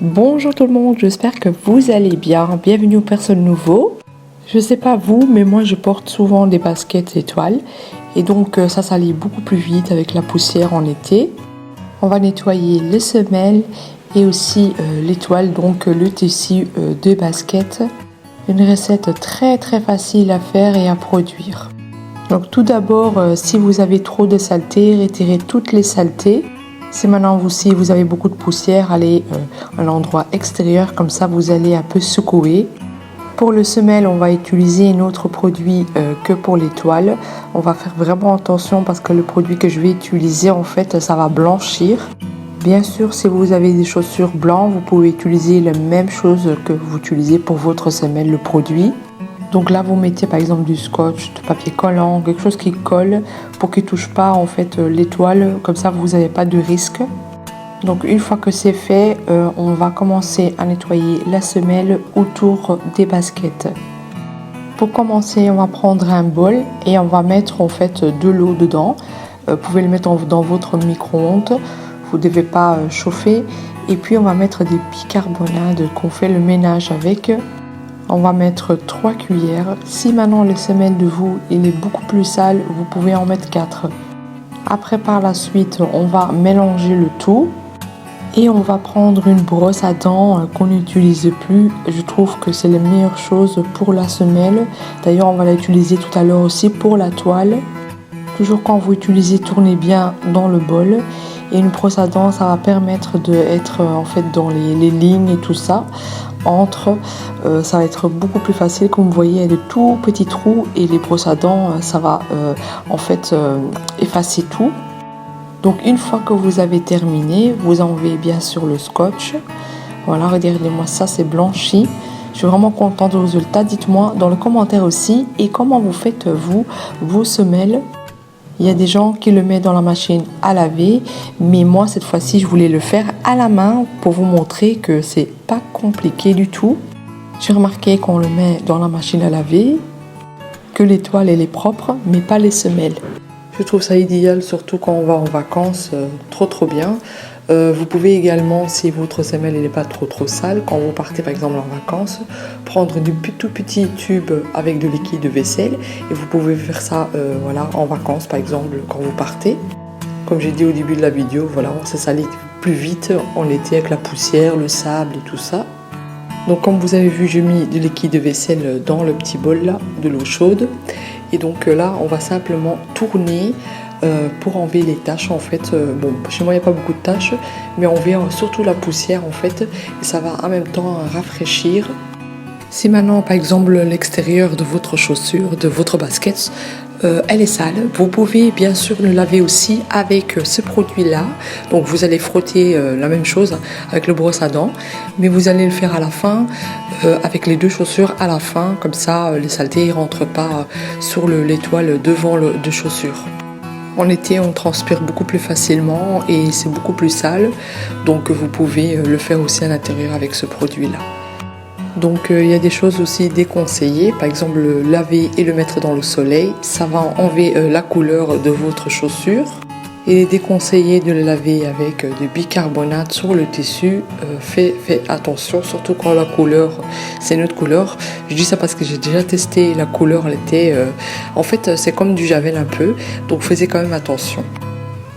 Bonjour tout le monde, j'espère que vous allez bien. Bienvenue aux personnes nouveaux. Je sais pas vous, mais moi je porte souvent des baskets étoiles et donc ça s'allie beaucoup plus vite avec la poussière en été. On va nettoyer les semelles et aussi l'étoile, donc le tissu de basket. Une recette très facile à faire et à produire. Donc tout d'abord, si vous avez trop de saleté, retirez toutes les saletés. Si maintenant si vous avez beaucoup de poussière, allez à un endroit extérieur, comme ça vous allez un peu secouer. Pour le semelle, on va utiliser un autre produit que pour l'étoile. On va faire vraiment attention parce que le produit que je vais utiliser, en fait, ça va blanchir. Bien sûr, si vous avez des chaussures blanches, vous pouvez utiliser la même chose que vous utilisez pour votre semelle, le produit. Donc là, vous mettez par exemple du scotch, du papier collant, quelque chose qui colle pour qu'il ne touche pas en fait l'étoile. Comme ça, vous n'avez pas de risque. Donc une fois que c'est fait, on va commencer à nettoyer la semelle autour des baskets. Pour commencer, on va prendre un bol et on va mettre en fait de l'eau dedans. Vous pouvez le mettre dans votre micro-ondes. Vous ne devez pas chauffer. Et puis on va mettre des bicarbonate qu'on fait le ménage avec. On va mettre 3 cuillères. Si maintenant le semelle de vous il est beaucoup plus sale, vous pouvez en mettre 4. Après par la suite, on va mélanger le tout. Et on va prendre une brosse à dents qu'on n'utilise plus. Je trouve que c'est la meilleure chose pour la semelle. D'ailleurs, on va l'utiliser tout à l'heure aussi pour la toile. Toujours quand vous utilisez, tournez bien dans le bol. Et une brosse à dents, ça va permettre d'être en fait dans les lignes et tout ça. Ça va être beaucoup plus facile. Comme vous voyez, il y a de tout petits trous et les brosses à dents, ça va effacer tout. Donc une fois que vous avez terminé, vous enlevez bien sûr le scotch. Voilà, regardez-moi ça, c'est blanchi. Je suis vraiment contente du résultat. Dites-moi dans le commentaire aussi et comment vous faites vous vos semelles. Il y a des gens qui le mettent dans la machine à laver, mais moi cette fois-ci je voulais le faire à la main pour vous montrer que c'est pas compliqué du tout. J'ai remarqué qu'on le met dans la machine à laver, que l'étoile elle est propre, mais pas les semelles. Je trouve ça idéal, surtout quand on va en vacances, trop bien. Vous pouvez également, si votre semelle n'est pas trop sale, quand vous partez par exemple en vacances, prendre du tout petit tube avec de liquide de vaisselle et vous pouvez faire ça en vacances par exemple quand vous partez. Comme j'ai dit au début de la vidéo, voilà, ça salit plus vite en été avec la poussière, le sable et tout ça. Donc comme vous avez vu, j'ai mis du liquide de vaisselle dans le petit bol là, de l'eau chaude. Et donc là, on va simplement tourner pour enlever les taches en fait. Bon, chez moi il n'y a pas beaucoup de taches, mais on enlever surtout la poussière en fait. Et ça va en même temps rafraîchir. Si maintenant par exemple l'extérieur de votre chaussure, de votre basket, elle est sale, vous pouvez bien sûr le laver aussi avec ce produit là. Donc vous allez frotter la même chose avec le brosse à dents, mais vous allez le faire à la fin avec les deux chaussures à la fin, comme ça les saletés ne rentrent pas sur l'étoile devant les deux chaussures. En été, on transpire beaucoup plus facilement et c'est beaucoup plus sale, donc vous pouvez le faire aussi à l'intérieur avec ce produit là. Donc il y a des choses aussi déconseillées, par exemple le laver et le mettre dans le soleil, ça va enlever la couleur de votre chaussure. Il est déconseillé de le laver avec du bicarbonate sur le tissu. Faites attention, surtout quand la couleur, c'est une autre couleur. Je dis ça parce que j'ai déjà testé, la couleur elle était... en fait c'est comme du javel un peu, donc faites quand même attention.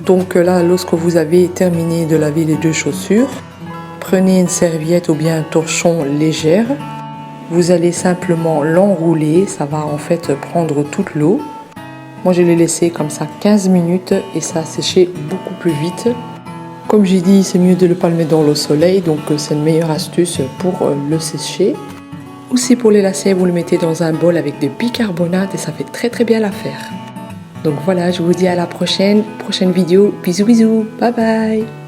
Donc là, lorsque vous avez terminé de laver les deux chaussures, prenez une serviette ou bien un torchon légère. Vous allez simplement l'enrouler, ça va en fait prendre toute l'eau. Moi je l'ai laissé comme ça 15 minutes et ça a séché beaucoup plus vite. Comme j'ai dit, c'est mieux de ne pas le mettre dans le soleil, donc c'est une meilleure astuce pour le sécher. Aussi pour les lacets, vous le mettez dans un bol avec des bicarbonate et ça fait très bien l'affaire. Donc voilà, je vous dis à la prochaine vidéo. Bisous, bye bye.